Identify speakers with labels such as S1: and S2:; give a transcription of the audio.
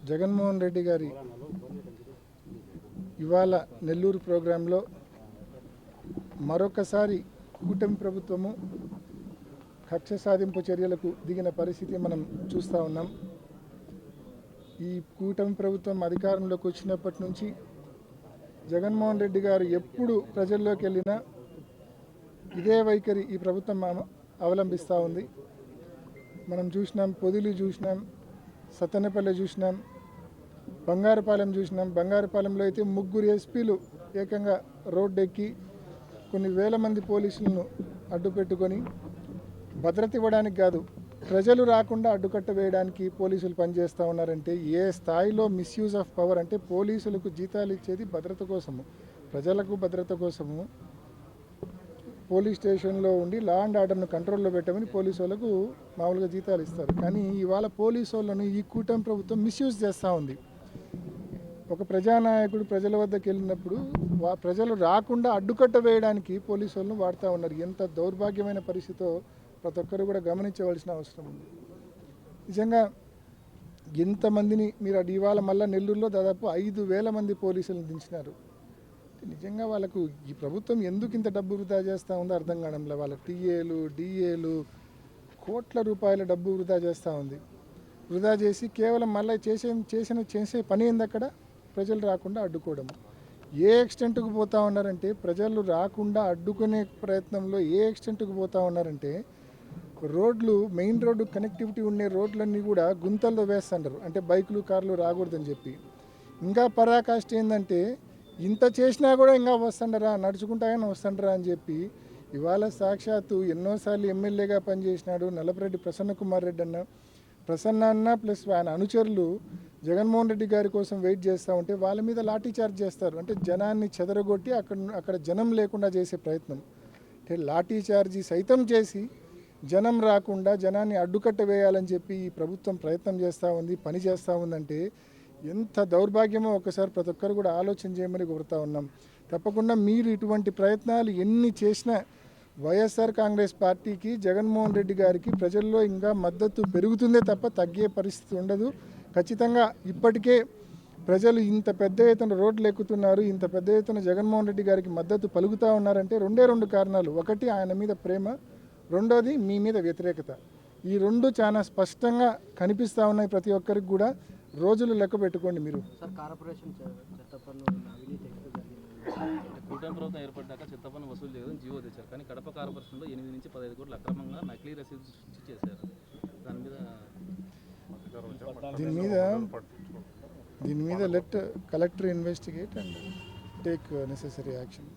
S1: జగన్మోహన్ రెడ్డి గారి ఇవాళ నెల్లూరు ప్రోగ్రాంలో మరొకసారి కూటమి ప్రభుత్వము కక్ష సాధింపు చర్యలకు దిగిన పరిస్థితి మనం చూస్తూ ఉన్నాం. ఈ కూటమి ప్రభుత్వం అధికారంలోకి వచ్చినప్పటి నుంచి జగన్మోహన్ రెడ్డి గారు ఎప్పుడు ప్రజల్లోకి వెళ్ళినా ఇదే వైఖరి ఈ ప్రభుత్వం అవలంబిస్తూ ఉంది. మనం చూసినాం, పొదిలి చూసినాం, సత్తెనపల్లి చూసినాం, బంగారుపాలెం చూసినాం. బంగారుపాలెంలో అయితే 3 ఎస్పీలు ఏకంగా రోడ్డెక్కి కొన్ని వేల మంది పోలీసులను అడ్డుపెట్టుకొని భద్రత ఇవ్వడానికి కాదు, ప్రజలు రాకుండా అడ్డుకట్ట వేయడానికి పోలీసులు పనిచేస్తూ ఉన్నారంటే ఏ స్థాయిలో మిస్యూజ్ ఆఫ్ పవర్ అంటే పోలీసులకు జీతాలు ఇచ్చేది భద్రత కోసము, ప్రజలకు భద్రత కోసము. పోలీస్ స్టేషన్లో ఉండి లా అండ్ ఆర్డర్ను కంట్రోల్లో పెట్టమని పోలీసు వాళ్ళకు మామూలుగా జీతాలు ఇస్తారు. కానీ ఇవాళ పోలీసు వాళ్ళను ఈ కూటమి ప్రభుత్వం మిస్యూజ్ చేస్తూ ఉంది. ఒక ప్రజానాయకుడు ప్రజల వద్దకు వెళ్ళినప్పుడు ప్రజలు రాకుండా అడ్డుకట్ట వేయడానికి పోలీసు వాళ్ళను వాడుతూ ఉన్నారు. ఎంత దౌర్భాగ్యమైన పరిస్థితితో ప్రతి ఒక్కరు కూడా గమనించవలసిన అవసరం ఉంది. నిజంగా ఎంతమందిని మీరు ఇవాళ మళ్ళీ నెల్లూరులో దాదాపు 5,000 మంది పోలీసులను దించినారు. నిజంగా వాళ్ళకు ఈ ప్రభుత్వం ఎందుకు ఇంత డబ్బు వృధా చేస్తూ ఉందో అర్థం కావడంలో, వాళ్ళ టీఏలు డిఏలు కోట్ల రూపాయల డబ్బు వృధా చేస్తూ ఉంది. వృధా చేసి కేవలం మళ్ళీ చేసే పని ఏంది అక్కడ, ప్రజలు రాకుండా అడ్డుకోవడం. ఏ ఎక్స్టెంట్కు పోతూ ఉన్నారంటే ప్రజలు రాకుండా అడ్డుకునే ప్రయత్నంలో ఏ ఎక్స్టెంట్కు పోతూ ఉన్నారంటే రోడ్లు, మెయిన్ రోడ్డు కనెక్టివిటీ ఉండే రోడ్లన్నీ కూడా గుంతల్లో వేస్తుంటారు, అంటే బైకులు కార్లు రాకూడదని చెప్పి. ఇంకా పరాకాష్ట ఏంటంటే ఇంత చేసినా కూడా ఇంకా వస్తుండరా, నడుచుకుంటాగానే వస్తుండరా అని చెప్పి ఇవాళ సాక్షాత్తు ఎన్నోసార్లు ఎమ్మెల్యేగా పనిచేసినాడు నల్లపరెడ్డి ప్రసన్న కుమార్ రెడ్డి అన్న ప్లస్ ఆయన అనుచరులు జగన్మోహన్ రెడ్డి గారి కోసం వెయిట్ చేస్తూ ఉంటే వాళ్ళ మీద లాఠీ చార్జ్ చేస్తారు. అంటే జనాన్ని చెదరగొట్టి అక్కడ జనం లేకుండా చేసే ప్రయత్నం. అంటే లాఠీ చార్జీ సైతం చేసి జనం రాకుండా జనాన్ని అడ్డుకట్ట వేయాలని చెప్పి ఈ ప్రభుత్వం ప్రయత్నం చేస్తూ ఉంది, పని చేస్తూ ఉందంటే ఎంత దౌర్భాగ్యమో ఒకసారి ప్రతి ఒక్కరు కూడా ఆలోచన చేయమని కోరుతూ ఉన్నాం. తప్పకుండా మీరు ఇటువంటి ప్రయత్నాలు ఎన్ని చేసినా వైఎస్ఆర్ కాంగ్రెస్ పార్టీకి, జగన్మోహన్ రెడ్డి గారికి ప్రజల్లో ఇంకా మద్దతు పెరుగుతుందే తప్ప తగ్గే పరిస్థితి ఉండదు. ఖచ్చితంగా ఇప్పటికే ప్రజలు ఇంత పెద్ద ఎత్తున రోడ్లు ఎక్కుతున్నారు, ఇంత పెద్ద ఎత్తున జగన్మోహన్ రెడ్డి గారికి మద్దతు పలుకుతూ ఉన్నారంటే 2 కారణాలు. ఒకటి ఆయన మీద ప్రేమ, రెండోది మీ మీద వ్యతిరేకత. ఈ 2 చాలా స్పష్టంగా కనిపిస్తూ ఉన్నాయి ప్రతి ఒక్కరికి కూడా. రోజులు లెక్క పెట్టుకోండి మీరు.
S2: కూటమి ప్రభుత్వం ఏర్పడ్డాక చెత్త పన్ను వసూలు చేయడం జీవో తెచ్చారు, కానీ కడప కార్పొరేషన్లో 8 నుంచి 15 కోట్లు అక్రమంగా నకిలీ రసీదు సృష్టి చేశారు.
S1: దీని మీద let collector investigate and take necessary action.